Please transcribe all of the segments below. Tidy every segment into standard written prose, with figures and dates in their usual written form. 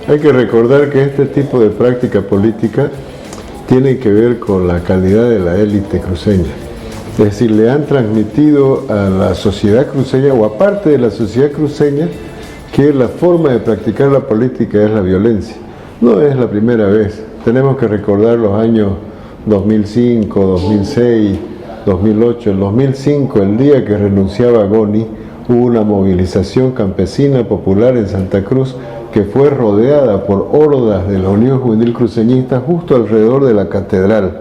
Hay que recordar que este tipo de práctica política tiene que ver con la calidad de la élite cruceña. Es decir, le han transmitido a la sociedad cruceña o a parte de la sociedad cruceña que la forma de practicar la política es la violencia. No es la primera vez. Tenemos que recordar los años 2005, 2006, 2008. En 2005, el día que renunciaba Goni, hubo una movilización campesina popular en Santa Cruz que fue rodeada por hordas de la Unión Juvenil Cruceñista justo alrededor de la catedral.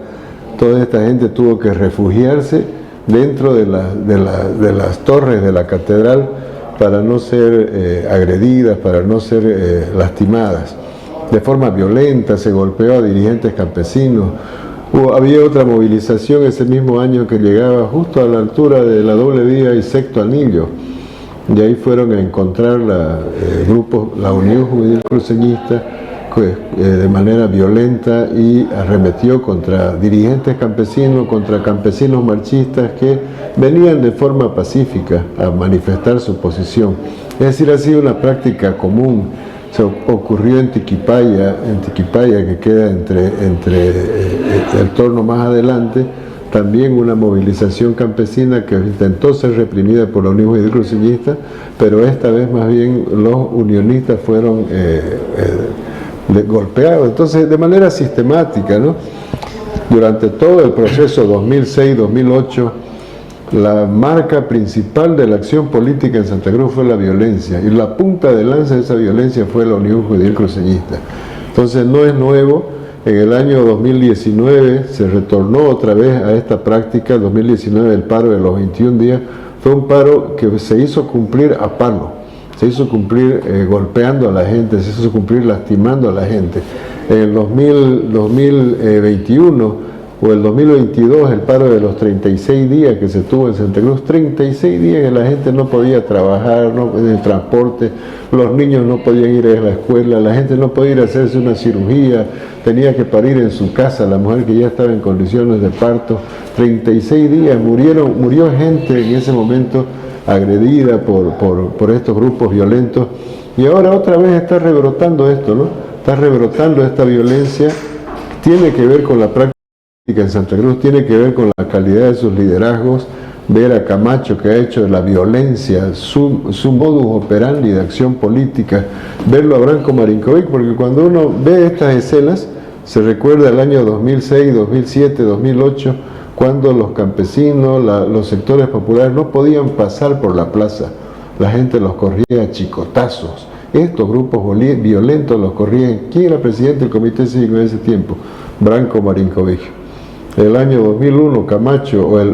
Toda esta gente tuvo que refugiarse dentro de las torres de la catedral para no ser agredidas, para no ser lastimadas. De forma violenta se golpeó a dirigentes campesinos. Había otra movilización ese mismo año que llegaba justo a la altura de la doble vía y Sexto Anillo. Y ahí fueron a encontrar la Unión Juvenil Cruceñista de manera violenta y arremetió contra dirigentes campesinos, contra campesinos marchistas que venían de forma pacífica a manifestar su posición. Es decir, ha sido una práctica común. Se ocurrió en Tiquipaya, que queda entre el torno más adelante, también una movilización campesina que intentó ser reprimida por la Unión Juvenil Cruceñista, pero esta vez más bien los unionistas fueron golpeados, entonces de manera sistemática, ¿no? Durante todo el proceso 2006-2008, la marca principal de la acción política en Santa Cruz fue la violencia, y la punta de lanza de esa violencia fue la Unión Juvenil Cruceñista. Entonces no es nuevo. En el año 2019 se retornó otra vez a esta práctica. En 2019 el paro de los 21 días fue un paro que se hizo cumplir a palo, se hizo cumplir golpeando a la gente, se hizo cumplir lastimando a la gente. En el 2021 o el 2022, el paro de los 36 días que se tuvo en Santa Cruz, 36 días que la gente no podía trabajar, en el transporte, los niños no podían ir a la escuela, la gente no podía ir a hacerse una cirugía, tenía que parir en su casa, la mujer que ya estaba en condiciones de parto. 36 días, murió gente en ese momento agredida por estos grupos violentos, y ahora otra vez está rebrotando esto, ¿no? Está rebrotando esta violencia. Tiene que ver con la práctica en Santa Cruz, tiene que ver con la calidad de sus liderazgos. Ver a Camacho, que ha hecho de la violencia su modus operandi de acción política, verlo a Branco Marinkovic, porque cuando uno ve estas escenas se recuerda el año 2006, 2007, 2008, cuando los campesinos, los sectores populares no podían pasar por la plaza, la gente los corría a chicotazos. Estos grupos violentos los corrían. ¿Quién era presidente del Comité Cívico en ese tiempo? Branco Marinkovic. El año 2001,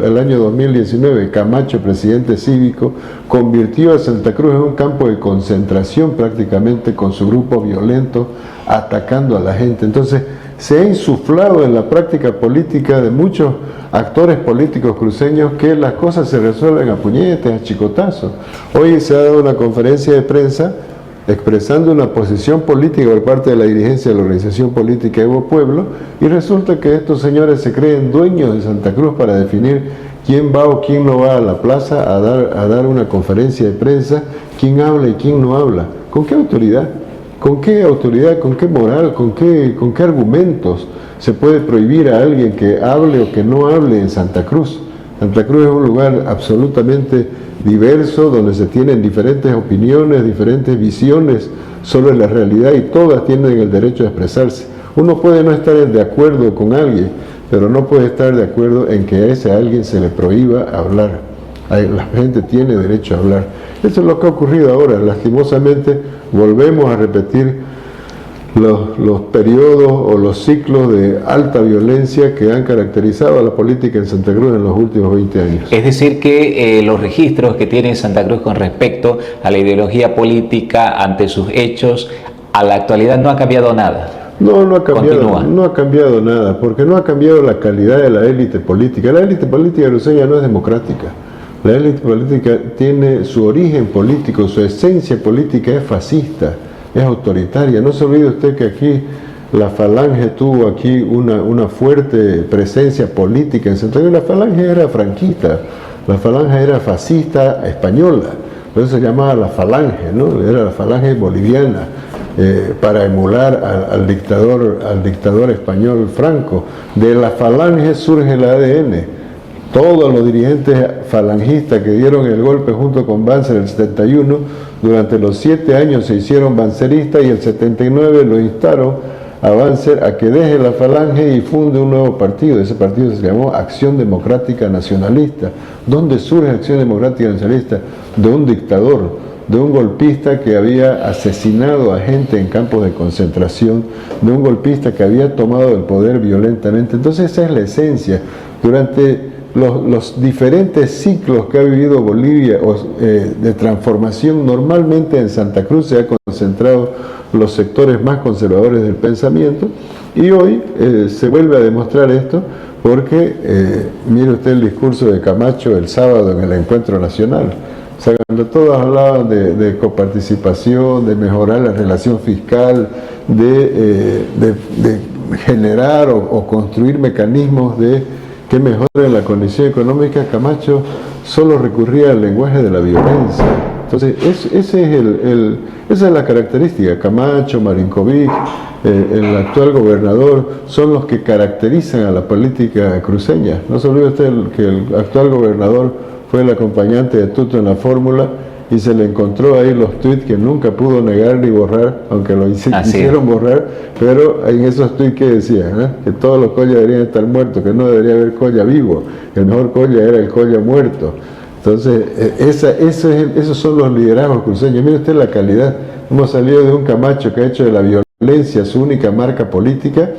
el año 2019, Camacho, presidente cívico, convirtió a Santa Cruz en un campo de concentración prácticamente, con su grupo violento atacando a la gente. Entonces, se ha insuflado en la práctica política de muchos actores políticos cruceños que las cosas se resuelven a puñetes, a chicotazos. Hoy se ha dado una conferencia de prensa expresando una posición política por parte de la dirigencia de la organización política Evo Pueblo, y resulta que estos señores se creen dueños de Santa Cruz para definir quién va o quién no va a la plaza a dar una conferencia de prensa, quién habla y quién no habla. ¿Con qué autoridad? ¿Con qué autoridad? ¿Con qué moral? ¿Con qué argumentos se puede prohibir a alguien que hable o que no hable en Santa Cruz? Santa Cruz es un lugar absolutamente diverso, donde se tienen diferentes opiniones, diferentes visiones sobre la realidad, y todas tienen el derecho a expresarse. Uno puede no estar de acuerdo con alguien, pero no puede estar de acuerdo en que a ese alguien se le prohíba hablar. La gente tiene derecho a hablar. Eso es lo que ha ocurrido ahora. Lastimosamente volvemos a repetir los periodos o los ciclos de alta violencia que han caracterizado a la política en Santa Cruz en los últimos 20 años. Es decir que los registros que tiene Santa Cruz con respecto a la ideología política ante sus hechos, a la actualidad no ha cambiado nada. No ha cambiado nada, porque no ha cambiado la calidad de la élite política. La élite política cruceña no es democrática. La élite política tiene su origen político, su esencia política es fascista, es autoritaria. No se olvide usted que aquí la Falange tuvo aquí una fuerte presencia política en Santa Cruz. La Falange era franquista, la Falange era fascista española, por eso se llamaba la Falange, ¿no? Era la Falange boliviana. para emular al dictador español Franco. De la falange surge el ADN. Todos los dirigentes falangistas que dieron el golpe junto con Banzer en el 71, durante los 7 años se hicieron banceristas y el 79 lo instaron a Banzer a que deje la falange y funde un nuevo partido. Ese partido se llamó Acción Democrática Nacionalista. ¿Dónde surge Acción Democrática Nacionalista? De un dictador, de un golpista que había asesinado a gente en campos de concentración, de un golpista que había tomado el poder violentamente. Entonces esa es la esencia. Durante los diferentes ciclos que ha vivido Bolivia de transformación, normalmente en Santa Cruz se ha concentrado los sectores más conservadores del pensamiento, y hoy se vuelve a demostrar esto porque mire usted el discurso de Camacho el sábado en el Encuentro Nacional. O sea, cuando todos hablaban de coparticipación, de mejorar la relación fiscal, de generar o construir mecanismos que mejoren la condición económica, Camacho solo recurría al lenguaje de la violencia. Entonces, esa es la característica. Camacho, Marinkovic, el actual gobernador, son los que caracterizan a la política cruceña. No se olvide usted que el actual gobernador fue el acompañante de Tuto en la fórmula y se le encontró ahí los tweets que nunca pudo negar ni borrar, aunque lo quisieron borrar, pero en esos tweets que decían, que todos los collas deberían estar muertos, que no debería haber colla vivo, el mejor colla era el colla muerto. Entonces, esos son los liderazgos cruceños. Mire usted la calidad. Hemos salido de un Camacho que ha hecho de la violencia su única marca política.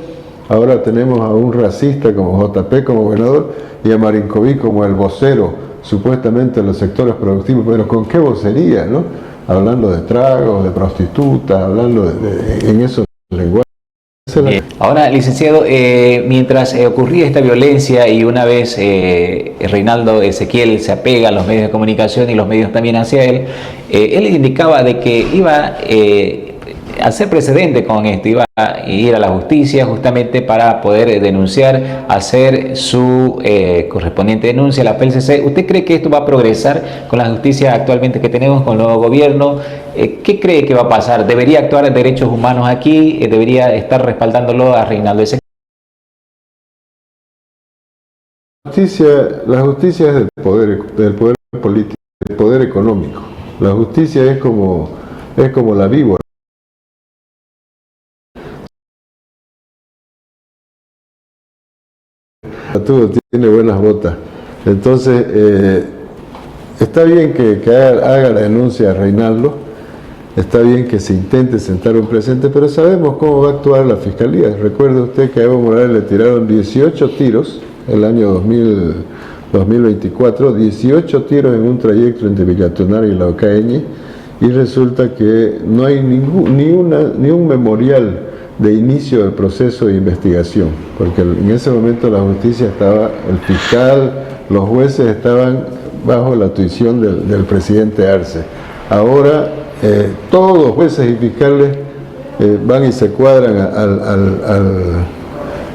Ahora tenemos a un racista como JP como gobernador y a Marinkovic como el vocero, supuestamente, de los sectores productivos. Pero ¿con qué vocería, no? Hablando de tragos, de prostitutas, hablando en esos lenguajes. Ahora, licenciado, mientras ocurría esta violencia y una vez Reinaldo Ezequiel se apega a los medios de comunicación y los medios también hacia él indicaba de que iba a hacer precedente con esto, iba a ir a la justicia justamente para poder denunciar, hacer su correspondiente denuncia a la PLCC. ¿Usted cree que esto va a progresar con la justicia actualmente que tenemos, con el nuevo gobierno? ¿Qué cree que va a pasar? ¿Debería actuar en derechos humanos aquí? ¿Debería estar respaldándolo a Reinaldo Ezequiel? La justicia es del poder político, del poder económico. La justicia es como la víbora. Tiene buenas botas. Entonces, está bien que haga la denuncia a Reinaldo, está bien que se intente sentar un precedente, pero sabemos cómo va a actuar la Fiscalía. Recuerde usted que a Evo Morales le tiraron 18 tiros el año 2024, 18 tiros en un trayecto entre Villatonari y La Ocaña, y resulta que no hay ni un memorial de inicio del proceso de investigación, porque en ese momento la justicia estaba, el fiscal, los jueces estaban bajo la tuición del presidente Arce. Ahora todos los jueces y fiscales van y se cuadran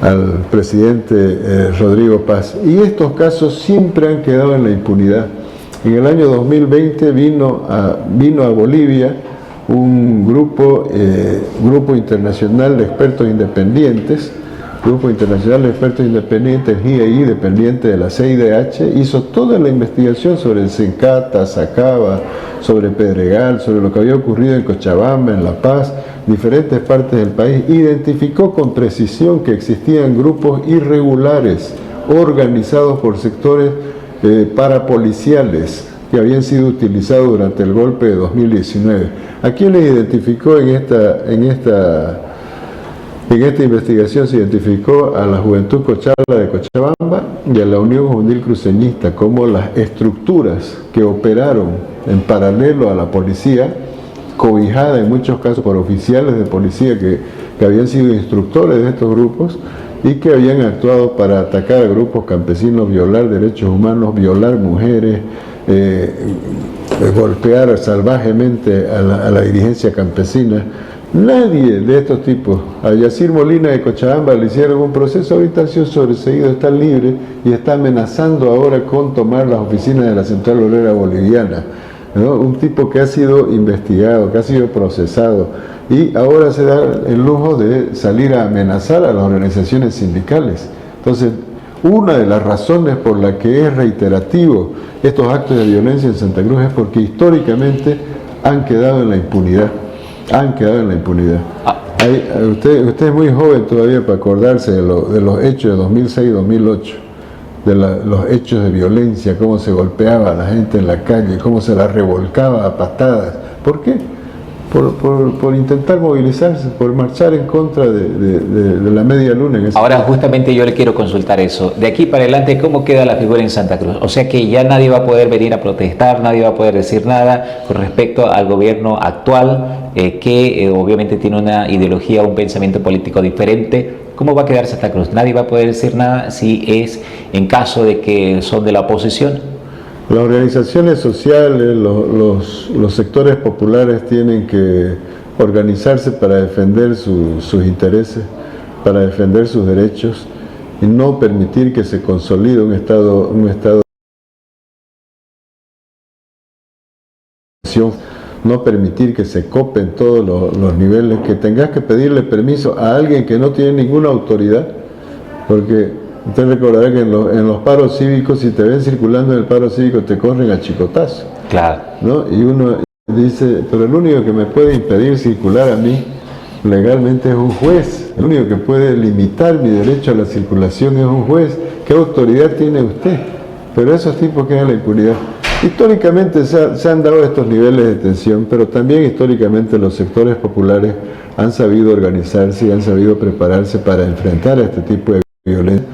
al presidente Rodrigo Paz, y estos casos siempre han quedado en la impunidad. En el año 2020 vino a Bolivia un grupo internacional de expertos independientes, GIEI, dependiente de la CIDH, hizo toda la investigación sobre el Sencata, Sacaba, sobre Pedregal, sobre lo que había ocurrido en Cochabamba, en La Paz, diferentes partes del país, identificó con precisión que existían grupos irregulares, organizados por sectores parapoliciales, que habían sido utilizados durante el golpe de 2019. ¿A quién les identificó en esta investigación? Se identificó a la Juventud Cochala de Cochabamba y a la Unión Juvenil Cruceñista como las estructuras que operaron en paralelo a la policía, cobijada en muchos casos por oficiales de policía que habían sido instructores de estos grupos y que habían actuado para atacar a grupos campesinos, violar derechos humanos, violar mujeres, golpear salvajemente a la dirigencia campesina. Nadie de estos tipos, a Yacir Molina de Cochabamba le hicieron un proceso, ahorita ha sido sobreseído, está libre y está amenazando ahora con tomar las oficinas de la Central Obrera Boliviana, ¿no? Un tipo que ha sido investigado, que ha sido procesado, y ahora se da el lujo de salir a amenazar a las organizaciones sindicales. Entonces, una de las razones por la que es reiterativo estos actos de violencia en Santa Cruz es porque históricamente han quedado en la impunidad. Han quedado en la impunidad. Usted es muy joven todavía para acordarse de los hechos de 2006-2008, de los hechos de violencia, cómo se golpeaba a la gente en la calle, cómo se la revolcaba a patadas. ¿Por qué? Por intentar movilizarse, por marchar en contra de la media luna. Ahora justamente yo le quiero consultar eso. De aquí para adelante, ¿cómo queda la figura en Santa Cruz? O sea que ya nadie va a poder venir a protestar, nadie va a poder decir nada con respecto al gobierno actual, que obviamente tiene una ideología, un pensamiento político diferente. ¿Cómo va a quedar Santa Cruz? Nadie va a poder decir nada si es en caso de que son de la oposición. Las organizaciones sociales, los sectores populares tienen que organizarse para defender sus intereses, para defender sus derechos y no permitir que se consolide un estado de no permitir que se copen todos los niveles, que tengas que pedirle permiso a alguien que no tiene ninguna autoridad, porque usted recordará que en los paros cívicos, si te ven circulando en el paro cívico, te corren a chicotazo. Claro. ¿No? Y uno dice, pero el único que me puede impedir circular a mí legalmente es un juez. El único que puede limitar mi derecho a la circulación es un juez. ¿Qué autoridad tiene usted? Pero esos tipos quedan en la impunidad. Históricamente se han dado estos niveles de tensión, pero también históricamente los sectores populares han sabido organizarse y han sabido prepararse para enfrentar a este tipo de violencia,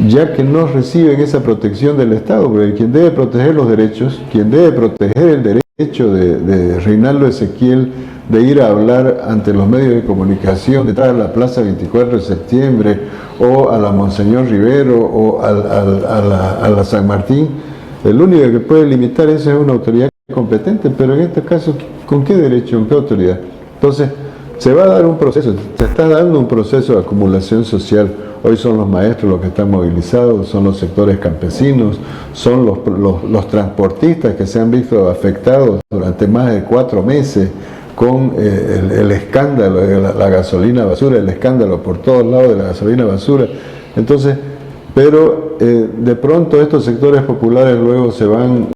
ya que no reciben esa protección del Estado, porque quien debe proteger los derechos, quien debe proteger el derecho de Reinaldo Ezequiel de ir a hablar ante los medios de comunicación, de entrar a la Plaza 24 de septiembre, o a la Monseñor Rivero, o a la San Martín, el único que puede limitar eso es una autoridad competente, pero en este caso, ¿con qué derecho, con qué autoridad? Entonces, se va a dar un proceso, se está dando un proceso de acumulación social. Hoy son los maestros los que están movilizados, son los sectores campesinos, son los transportistas que se han visto afectados durante más de 4 meses con el escándalo de la gasolina basura, el escándalo por todos lados de la gasolina basura. Entonces, pero de pronto estos sectores populares luego se van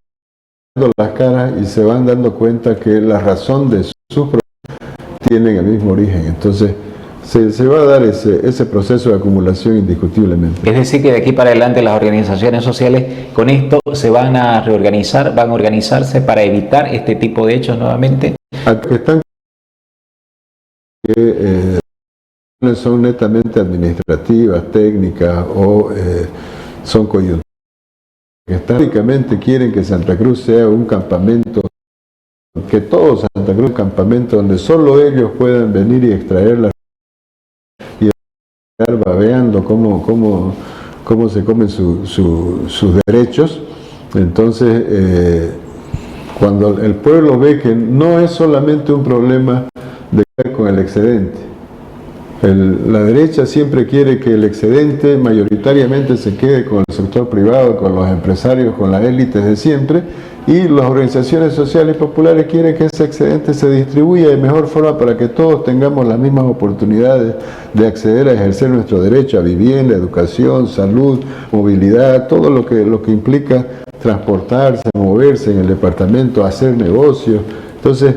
dando las caras y se van dando cuenta que la razón de sus problemas tienen el mismo origen. Entonces, se va a dar ese proceso de acumulación indiscutiblemente. Es decir, que de aquí para adelante las organizaciones sociales con esto se van a reorganizar, van a organizarse para evitar este tipo de hechos nuevamente. Que están son netamente administrativas, técnicas o son coyunturales. Que históricamente quieren que Santa Cruz sea un campamento, que todo Santa Cruz es un campamento donde solo ellos puedan venir y extraer la y estar babeando cómo se comen sus derechos. Entonces, cuando el pueblo ve que no es solamente un problema de ver con el excedente, la derecha siempre quiere que el excedente mayoritariamente se quede con el sector privado, con los empresarios, con las élites de siempre, y las organizaciones sociales populares quieren que ese excedente se distribuya de mejor forma para que todos tengamos las mismas oportunidades de acceder a ejercer nuestro derecho a vivienda, educación, salud, movilidad, todo lo que implica transportarse, moverse en el departamento, hacer negocios. Entonces,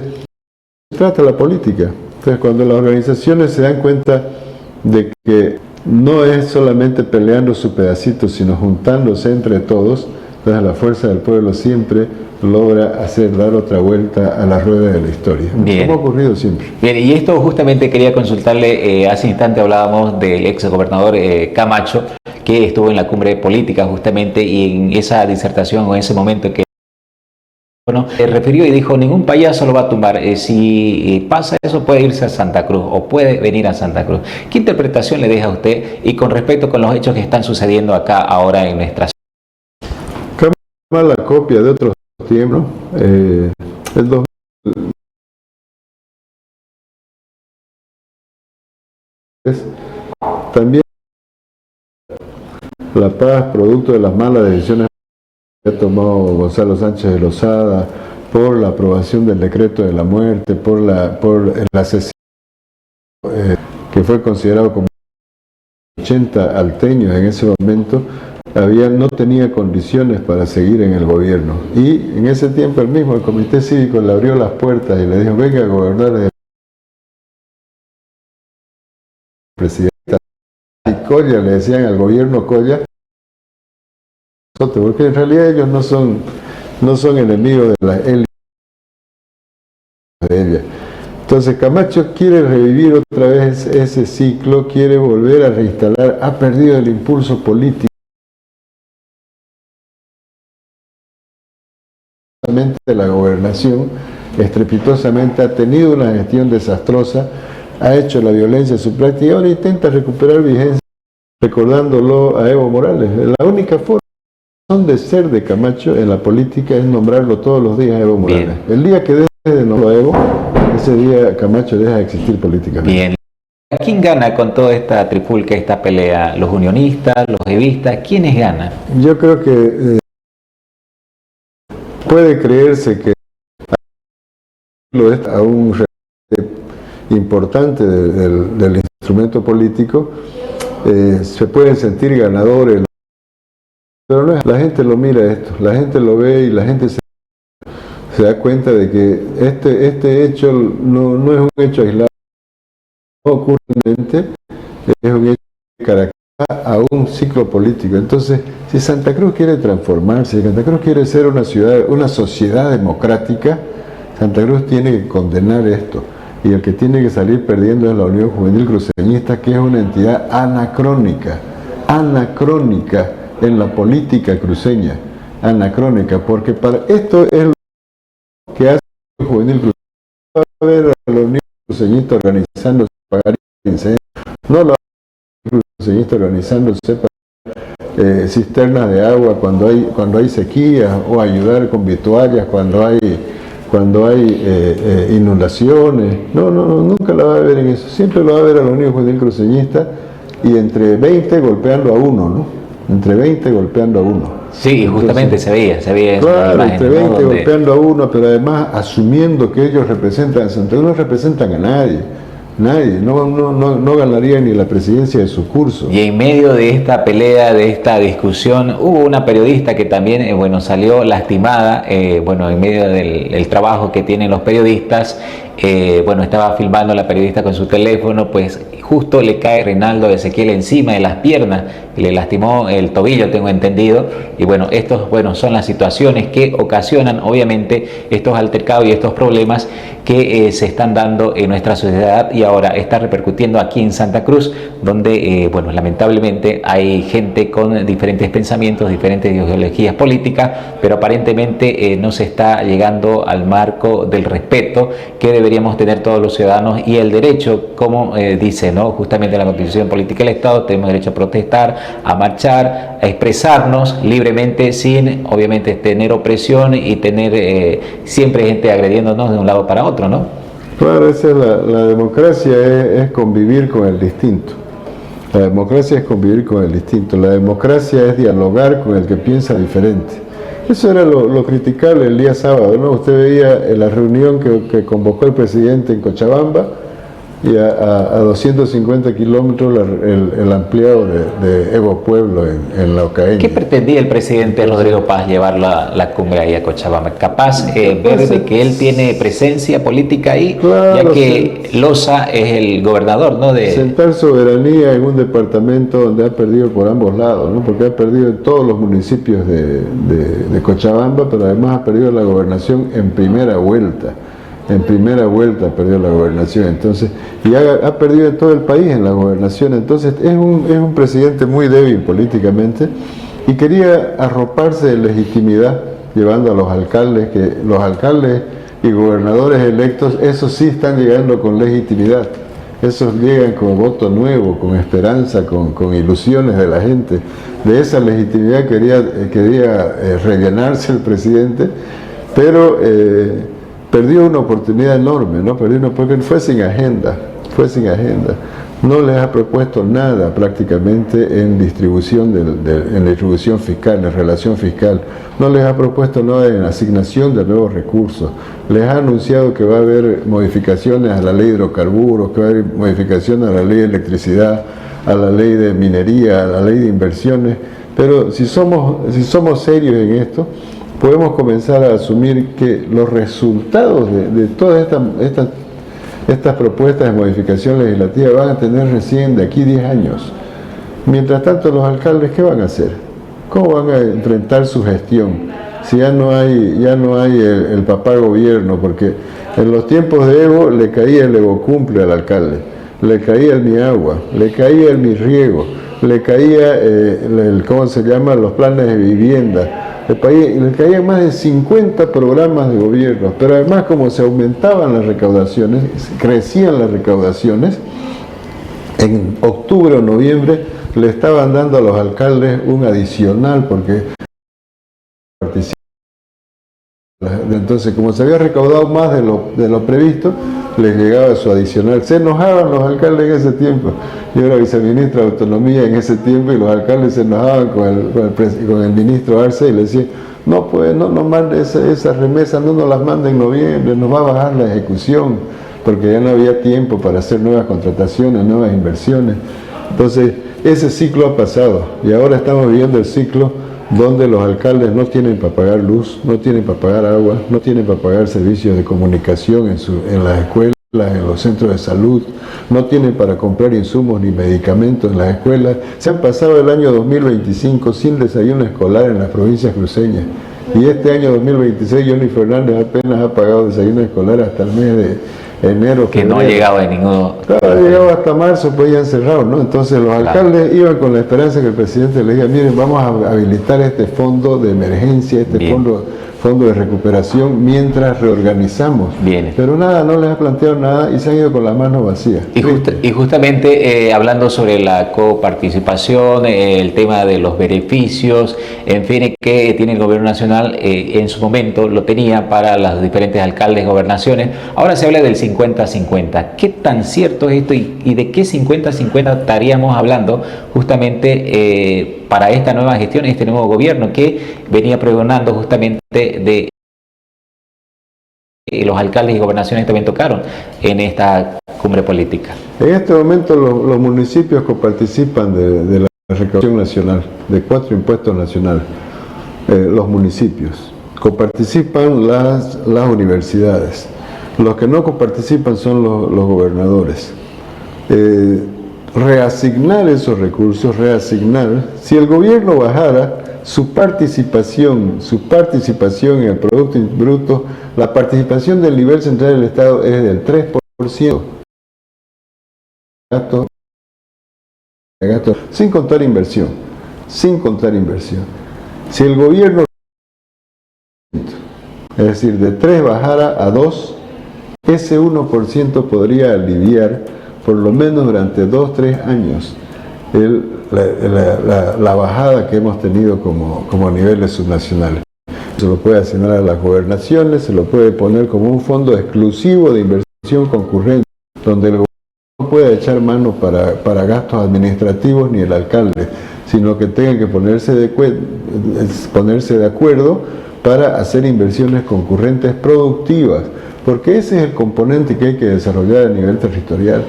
se trata la política. Entonces, cuando las organizaciones se dan cuenta de que no es solamente peleando su pedacito, sino juntándose entre todos, entonces la fuerza del pueblo siempre logra dar otra vuelta a la rueda de la historia. Bien. Como ha ocurrido siempre. Bien, y esto justamente quería consultarle, hace instante hablábamos del ex gobernador Camacho, que estuvo en la cumbre política justamente, y en esa disertación o en ese momento que refirió y dijo, ningún payaso lo va a tumbar, si pasa eso puede irse a Santa Cruz o puede venir a Santa Cruz. ¿Qué interpretación le deja a usted y con respecto con los hechos que están sucediendo acá ahora en nuestra ciudad? La copia de otros tiempos, el 2000, también La Paz, producto de las malas decisiones que ha tomado Gonzalo Sánchez de Lozada, por la aprobación del decreto de la muerte, por el asesinato que fue considerado como 80 alteños en ese momento, no tenía condiciones para seguir en el gobierno. Y en ese tiempo el Comité Cívico le abrió las puertas y le dijo: venga a gobernar el presidente. Y Colla, le decían al gobierno Colla, porque en realidad ellos no son enemigos de la élite de ella. Entonces Camacho quiere revivir otra vez ese ciclo, quiere volver a reinstalar, ha perdido el impulso político. La gobernación estrepitosamente ha tenido una gestión desastrosa, ha hecho la violencia su práctica y ahora intenta recuperar vigencia recordándolo a Evo Morales. La única forma de ser de Camacho en la política es nombrarlo todos los días a Evo Morales. Bien. El día que deje de nombrar a Evo, ese día Camacho deja de existir políticamente. Bien. ¿Quién gana con toda esta trifulca, esta pelea? ¿Los unionistas, los evistas? ¿Quiénes ganan? Yo creo que puede creerse que a un importante del instrumento político se pueden sentir ganadores, pero no es, la gente lo mira esto, la gente lo ve y la gente se da cuenta de que este hecho no es un hecho aislado, no ocurre, es un hecho que caracteriza a un ciclo político. Entonces, si Santa Cruz quiere transformarse, si Santa Cruz quiere ser una sociedad democrática, Santa Cruz tiene que condenar esto. Y el que tiene que salir perdiendo es la Unión Juvenil Cruceñista, que es una entidad anacrónica en la política cruceña, anacrónica, porque para esto es lo que hace la Unión Juvenil Cruceñista. Va a ver a la Unión Cruceñista organizándose para pagar incendios, no la Unión Cruceñista organizándose para cisternas de agua cuando hay sequías, o ayudar con vituallas cuando hay inundaciones. No, nunca la va a ver en eso. Siempre lo va a ver a la Unión Juvenil Cruceñista, y entre 20 golpeando a uno, ¿no? Entre 20 golpeando a uno. Sí, justamente se veía claro, imagen, entre 20 ¿no? golpeando a uno, pero además asumiendo que ellos representan a Santa Cruz. No representan a nadie. No ganaría ni la presidencia de su curso. Y en medio de esta pelea, de esta discusión, hubo una periodista que también salió lastimada, en medio del trabajo que tienen los periodistas. Estaba filmando la periodista con su teléfono, pues justo le cae Reinaldo Ezequiel encima de las piernas y le lastimó el tobillo, tengo entendido. Y estos son las situaciones que ocasionan obviamente estos altercados y estos problemas que se están dando en nuestra sociedad, y ahora está repercutiendo aquí en Santa Cruz, donde lamentablemente hay gente con diferentes pensamientos, diferentes ideologías políticas, pero aparentemente no se está llegando al marco del respeto que deberíamos tener todos los ciudadanos y el derecho, como dice, ¿no? Justamente la Constitución Política del Estado, tenemos derecho a protestar, a marchar, a expresarnos libremente sin obviamente tener opresión y tener siempre gente agrediéndonos de un lado para otro, ¿no? Claro, esa es la democracia, es convivir con el distinto. La democracia es convivir con el distinto. La democracia es dialogar con el que piensa diferente. Eso era lo criticable el día sábado, ¿no? Usted veía la reunión que convocó el presidente en Cochabamba, y a 250 kilómetros el ampliado de Evo Pueblo en la Ocaña. ¿Qué pretendía el presidente Rodrigo Paz llevar la cumbre ahí a Cochabamba? Capaz ver de que él tiene presencia política ahí, claro, ya que Loza es el gobernador, ¿no? Sentar soberanía en un departamento donde ha perdido por ambos lados, ¿no? Porque ha perdido en todos los municipios de Cochabamba, pero además ha perdido la gobernación en primera vuelta. En primera vuelta perdió la gobernación, entonces, y ha perdido en todo el país en la gobernación. Entonces es un presidente muy débil políticamente, y quería arroparse de legitimidad llevando a los alcaldes, que los alcaldes y gobernadores electos, esos sí están llegando con legitimidad, esos llegan con voto nuevo, con esperanza, con ilusiones de la gente. De esa legitimidad quería rellenarse el presidente, pero perdió una oportunidad enorme, ¿no? Porque fue sin agenda. fue sin agenda. No les ha propuesto nada prácticamente en distribución en distribución fiscal, en relación fiscal. No les ha propuesto nada en asignación de nuevos recursos. Les ha anunciado que va a haber modificaciones a la ley de hidrocarburos, que va a haber modificaciones a la ley de electricidad, a la ley de minería, a la ley de inversiones. Pero si somos serios en esto, podemos comenzar a asumir que los resultados de todas estas propuestas de modificación legislativa van a tener recién de aquí 10 años. Mientras tanto, los alcaldes, ¿qué van a hacer? ¿Cómo van a enfrentar su gestión? Si ya no hay el papá gobierno, porque en los tiempos de Evo le caía el Evo Cumple al alcalde, le caía el Mi Agua, le caía el Mi Riego, le caía ¿cómo se llama? Los planes de vivienda. Le caían más de 50 programas de gobierno, pero además como se aumentaban las recaudaciones, crecían las recaudaciones, en octubre o noviembre le estaban dando a los alcaldes un adicional porque entonces como se había recaudado más de lo previsto, les llegaba su adicional. Se enojaban los alcaldes en ese tiempo. Yo era viceministro de Autonomía en ese tiempo y los alcaldes se enojaban con el ministro Arce y le decían, no, pues no nos mande esas remesas, no nos las mande en noviembre, nos va a bajar la ejecución, porque ya no había tiempo para hacer nuevas contrataciones, nuevas inversiones. Entonces, ese ciclo ha pasado y ahora estamos viviendo el ciclo donde los alcaldes no tienen para pagar luz, no tienen para pagar agua, no tienen para pagar servicios de comunicación en las escuelas, en los centros de salud, no tienen para comprar insumos ni medicamentos en las escuelas. Se han pasado el año 2025 sin desayuno escolar en las provincias cruceñas. Y este año 2026 Johnny Fernández apenas ha pagado desayuno escolar hasta el mes de enero. Que febrero. no ha llegado de ninguno. Claro, ha llegado hasta marzo, pues ya han cerrado, ¿no? Entonces los alcaldes iban con la esperanza que el presidente les diga, miren, vamos a habilitar este fondo de emergencia, este fondo de recuperación, mientras reorganizamos. Bien. Pero nada, no les ha planteado nada y se han ido con las manos vacías. Y justamente hablando sobre la coparticipación, el tema de los beneficios, en fin, que tiene el gobierno nacional, en su momento lo tenía para los diferentes alcaldes, gobernaciones. Ahora se habla del 50-50. ¿Qué tan cierto es esto y de qué 50-50 estaríamos hablando justamente para esta nueva gestión, este nuevo gobierno que venía pregonando justamente de los alcaldes y gobernaciones también tocaron en esta cumbre política? En este momento los municipios coparticipan de la recaudación nacional, de 4 impuestos nacionales. Los municipios coparticipan las universidades. Los que no coparticipan son los gobernadores. Reasignar esos recursos, si el gobierno bajara su participación en el Producto Bruto, la participación del nivel central del Estado es del 3%. Gasto, sin contar inversión. Si el gobierno, es decir, de 3 bajara a 2, ese 1% podría aliviar por lo menos durante 2-3 años la bajada que hemos tenido como niveles subnacionales. Se lo puede asignar a las gobernaciones, se lo puede poner como un fondo exclusivo de inversión concurrente, donde el gobierno no pueda echar mano para gastos administrativos ni el alcalde, sino que tenga que ponerse de acuerdo para hacer inversiones concurrentes productivas, porque ese es el componente que hay que desarrollar a nivel territorial.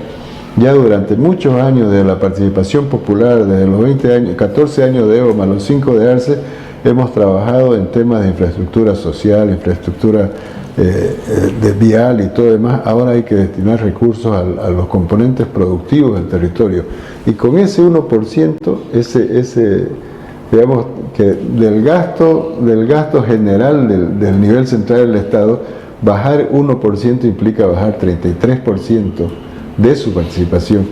Ya durante muchos años de la participación popular, desde los 14 años de Evo más los 5 de Arce, hemos trabajado en temas de infraestructura social, infraestructura de vial y todo demás. Ahora hay que destinar recursos a los componentes productivos del territorio. Y con ese 1%, digamos que del gasto general del nivel central del Estado, bajar 1% implica bajar 33% de su participación.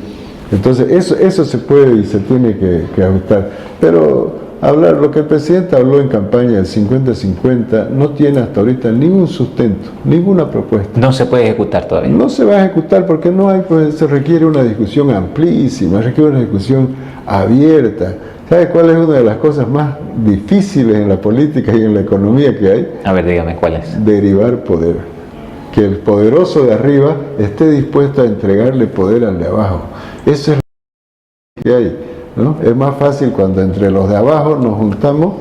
Entonces eso se puede y se tiene que ajustar. Pero lo que el presidente habló en campaña del 50-50 no tiene hasta ahorita ningún sustento, ninguna propuesta. No se puede ejecutar todavía. No se va a ejecutar porque no hay, pues se requiere una discusión amplísima, requiere una discusión abierta. ¿Sabe cuál es una de las cosas más difíciles en la política y en la economía que hay? A ver, dígame, ¿cuál es? Derivar poder. que el poderoso de arriba esté dispuesto a entregarle poder al de abajo. Eso es lo que hay, ¿no? Es más fácil cuando entre los de abajo nos juntamos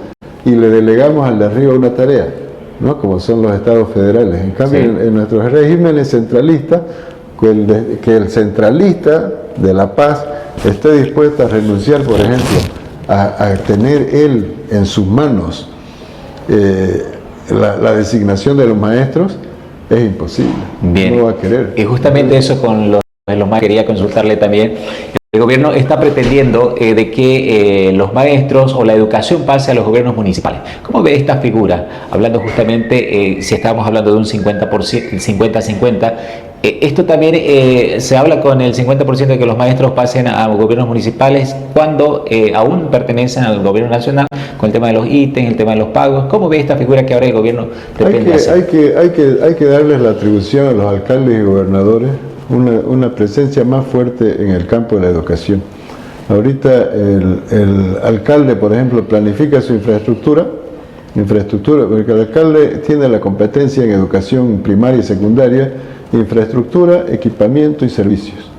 y le delegamos al de arriba una tarea, ¿no? Como son los estados federales. En cambio, Sí. en nuestros regímenes centralistas, que el centralista de la paz esté dispuesto a renunciar, por ejemplo, a tener él en sus manos la designación de los maestros, es imposible. Bien. No va a querer. Y justamente eso con los maestros, quería consultarle también. El gobierno está pretendiendo de que los maestros o la educación pase a los gobiernos municipales. ¿Cómo ve esta figura? Hablando justamente, si estábamos hablando de un 50%, 50-50, esto también se habla con el 50% de que los maestros pasen a gobiernos municipales cuando aún pertenecen al gobierno nacional, con el tema de los ítems, el tema de los pagos. ¿Cómo ve esta figura que ahora el gobierno pretende hacer? Hay que darles la atribución a los alcaldes y gobernadores, una presencia más fuerte en el campo de la educación. Ahorita el alcalde, por ejemplo, planifica su infraestructura, porque el alcalde tiene la competencia en educación primaria y secundaria, infraestructura, equipamiento y servicios.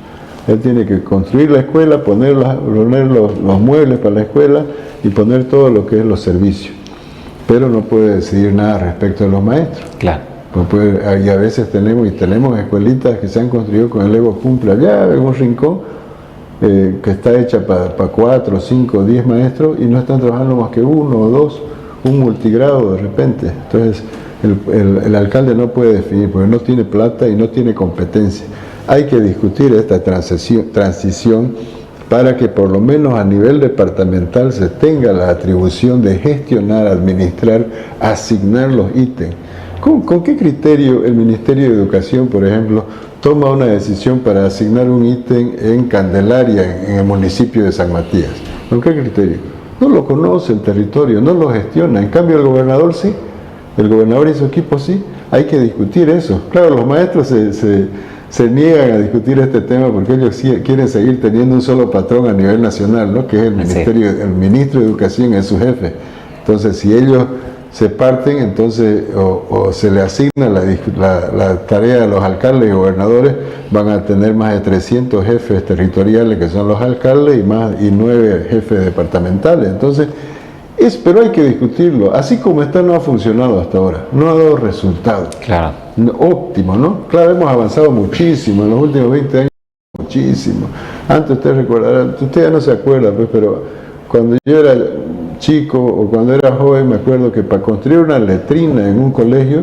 Él tiene que construir la escuela, poner los muebles para la escuela y poner todo lo que es los servicios. Pero no puede decidir nada respecto de los maestros. Claro. Y a veces tenemos escuelitas que se han construido con el Evo Cumple allá en un rincón, que está hecha para 4, 5, 10 maestros y no están trabajando más que 1 o 2, un multigrado de repente. Entonces el alcalde no puede definir porque no tiene plata y no tiene competencia. Hay que discutir esta transición para que por lo menos a nivel departamental se tenga la atribución de gestionar, administrar, asignar los ítems. ¿Con qué criterio el Ministerio de Educación, por ejemplo, toma una decisión para asignar un ítem en Candelaria, en el municipio de San Matías? ¿Con qué criterio? No lo conoce el territorio, no lo gestiona. En cambio el gobernador sí, el gobernador y su equipo sí. Hay que discutir eso. Claro, los maestros se niegan a discutir este tema porque ellos sí quieren seguir teniendo un solo patrón a nivel nacional, ¿no? Que es el ministerio, el ministro de Educación es su jefe. Entonces, si ellos se parten, entonces o se le asigna la tarea a los alcaldes y gobernadores, van a tener más de 300 jefes territoriales que son los alcaldes y 9 jefes departamentales. Entonces, pero hay que discutirlo. Así como está, no ha funcionado hasta ahora, no ha dado resultados. Claro. Óptimo, ¿no? Claro, hemos avanzado muchísimo en los últimos 20 años, muchísimo. Antes usted recordará, usted ya no se acuerda, pues, pero cuando yo era chico o cuando era joven, me acuerdo que para construir una letrina en un colegio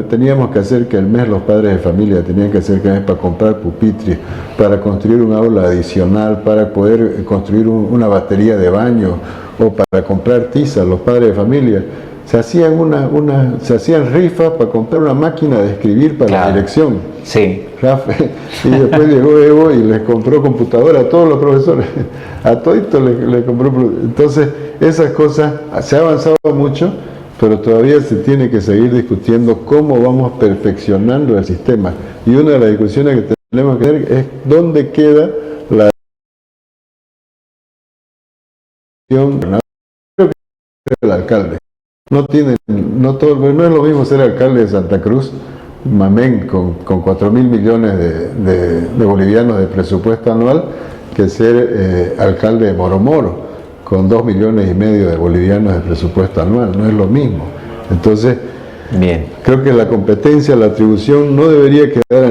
teníamos que hacer que al mes los padres de familia tenían que hacer que al mes para comprar pupitres, para construir un aula adicional, para poder construir una batería de baño o para comprar tiza, los padres de familia. Se hacían rifas para comprar una máquina de escribir para la dirección. Sí. Y después llegó Evo y les compró computadora a todos los profesores. A toditos les compró. Entonces, esas cosas, se ha avanzado mucho, pero todavía se tiene que seguir discutiendo cómo vamos perfeccionando el sistema. Y una de las discusiones que tenemos que tener es dónde queda la del alcalde. No es lo mismo ser alcalde de Santa Cruz, Mamén, con 4.000 millones de bolivianos de presupuesto anual, que ser alcalde de Moro, con 2,5 millones de bolivianos de presupuesto anual. No es lo mismo. Entonces, bien, creo que la competencia, la atribución no debería quedar a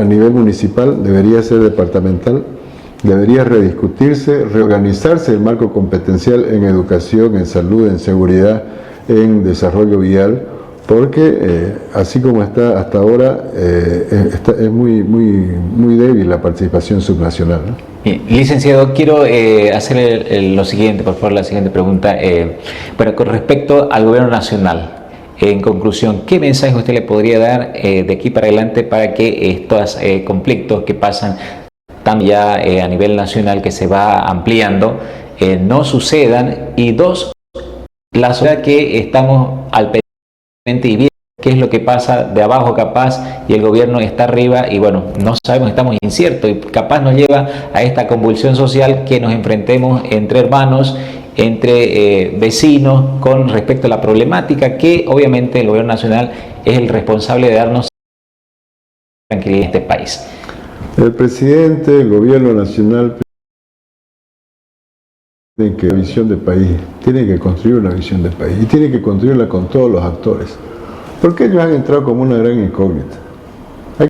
nivel municipal, debería ser departamental. Debería rediscutirse, reorganizarse el marco competencial en educación, en salud, en seguridad, en desarrollo vial, porque así como está hasta ahora, es muy débil la participación subnacional, ¿no? Bien. Licenciado, quiero hacerle lo siguiente, por favor, la siguiente pregunta. Bueno, con respecto al gobierno nacional, en conclusión, ¿qué mensaje usted le podría dar de aquí para adelante para que estos conflictos que pasan también ya a nivel nacional, que se va ampliando, no sucedan? Y dos, la sociedad que estamos al pendiente y viendo qué es lo que pasa de abajo capaz y el gobierno está arriba y bueno, no sabemos, estamos inciertos y capaz nos lleva a esta convulsión social que nos enfrentemos entre hermanos, entre vecinos con respecto a la problemática que obviamente el gobierno nacional es el responsable de darnos tranquilidad en este país. El presidente, el gobierno nacional tienen que visión de país, tienen que construir una visión de país y tienen que construirla con todos los actores, porque ellos han entrado como una gran incógnita. Hay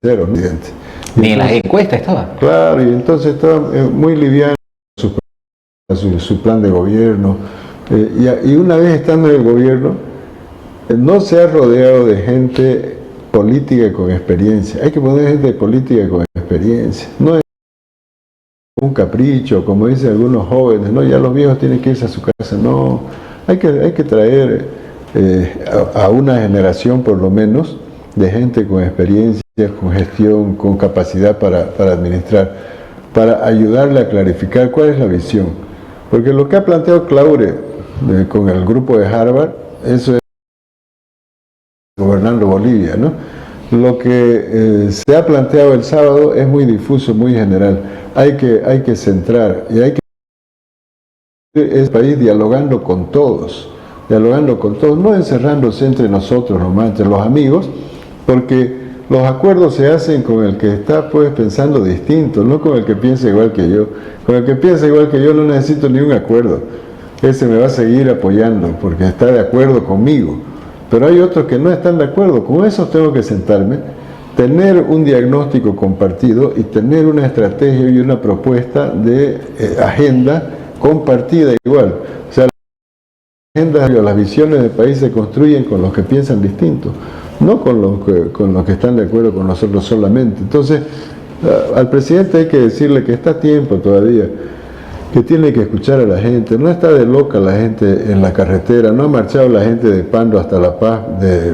que ser presidente. Ni en las encuestas estaba. Claro, y entonces estaba muy liviano su plan de gobierno, y una vez estando en el gobierno, no se ha rodeado de gente política con experiencia. Hay que poner gente política con experiencia. No es un capricho, como dicen algunos jóvenes, no, ya los viejos tienen que irse a su casa. No, hay que traer a una generación por lo menos de gente con experiencia, con gestión, con capacidad para administrar, para ayudarle a clarificar cuál es la visión. Porque lo que ha planteado Claure con el grupo de Harvard, eso es gobernando Bolivia, ¿no? Lo que se ha planteado el sábado es muy difuso, muy general. Hay que centrar y hay que el país dialogando con todos, no encerrándose entre nosotros nomás, entre los amigos, porque los acuerdos se hacen con el que está pues pensando distinto, no con el que piensa igual que yo. Con el que piensa igual que yo no necesito ni un acuerdo. Ese me va a seguir apoyando porque está de acuerdo conmigo. Pero hay otros que no están de acuerdo. Con esos tengo que sentarme, tener un diagnóstico compartido y tener una estrategia y una propuesta de agenda compartida igual. O sea, las agendas, las visiones del país se construyen con los que piensan distinto, no con los que están de acuerdo con nosotros solamente. Entonces, al presidente hay que decirle que está a tiempo todavía, que tiene que escuchar a la gente. No está de loca la gente en la carretera, no ha marchado la gente de Pando hasta La Paz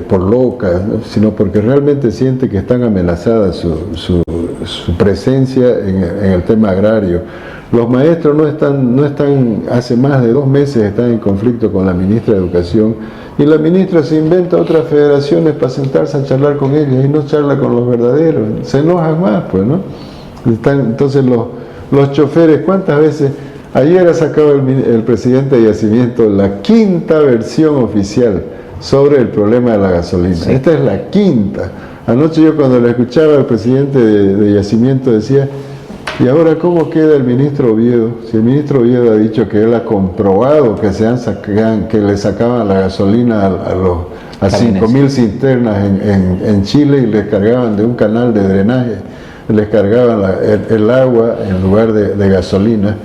por loca, ¿no? Sino porque realmente siente que están amenazadas su presencia en el tema agrario. Los maestros no están, hace más de 2 meses están en conflicto con la ministra de Educación, y la ministra se inventa otras federaciones para sentarse a charlar con ellas y no charla con los verdaderos. Se enojan más, pues, ¿no? Entonces los choferes, ¿cuántas veces? Ayer ha sacado el presidente de Yacimiento la 5ª versión oficial sobre el problema de la gasolina. Sí. Esta es la 5ª. Anoche yo cuando le escuchaba al presidente de Yacimiento decía, ¿y ahora cómo queda el ministro Oviedo? Si el ministro Oviedo ha dicho que él ha comprobado que que le sacaban la gasolina a 5.000 cisternas en Chile y les cargaban de un canal de drenaje, les cargaban el agua en lugar de gasolina.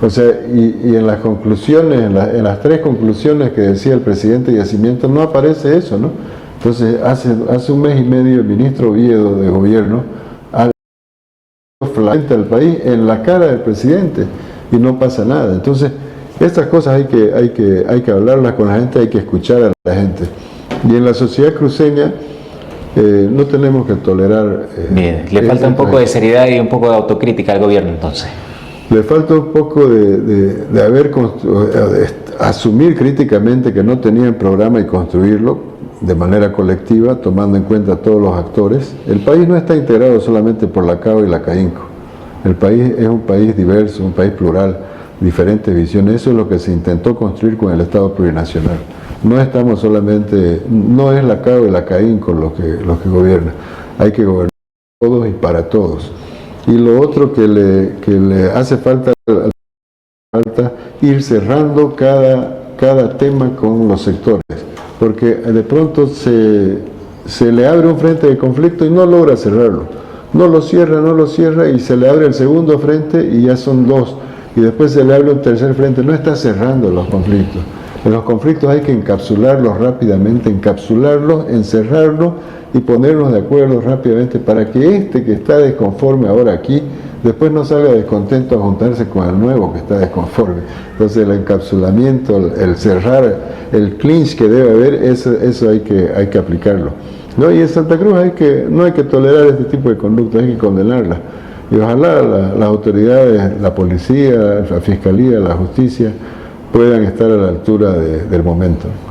O sea, y en las conclusiones, en las 3 conclusiones que decía el presidente de Yacimiento, no aparece eso, ¿no? Entonces, hace 1 mes y medio el ministro Oviedo de Gobierno frente al país en la cara del presidente y no pasa nada. Entonces, estas cosas hay que hablarlas con la gente, hay que escuchar a la gente. Y en la sociedad cruceña no tenemos que tolerar... Bien, le falta un poco de seriedad y un poco de autocrítica al gobierno entonces. Le falta un poco de asumir críticamente que no tenían programa y construirlo de manera colectiva, tomando en cuenta a todos los actores. El país no está integrado solamente por la CAO y la CAINCO. El país es un país diverso, un país plural, diferentes visiones. Eso es lo que se intentó construir con el Estado plurinacional. No estamos solamente, no es la CAO y la CAINCO los que gobiernan. Hay que gobernar todos y para todos. Y lo otro que le hace falta ir cerrando cada tema con los sectores, porque de pronto se le abre un frente de conflicto y no logra cerrarlo. No lo cierra y se le abre el segundo frente y ya son 2. Y después se le abre un tercer frente. No está cerrando los conflictos. En los conflictos hay que encapsularlos rápidamente, encerrarlos y ponernos de acuerdo rápidamente para que que está desconforme ahora aquí, después no salga descontento a juntarse con el nuevo que está desconforme. Entonces el encapsulamiento, el cerrar, el clinch que debe haber, eso hay que aplicarlo, ¿no? Y en Santa Cruz no hay que tolerar este tipo de conducta, hay que condenarla. Y ojalá las autoridades, la policía, la fiscalía, la justicia, puedan estar a la altura del momento.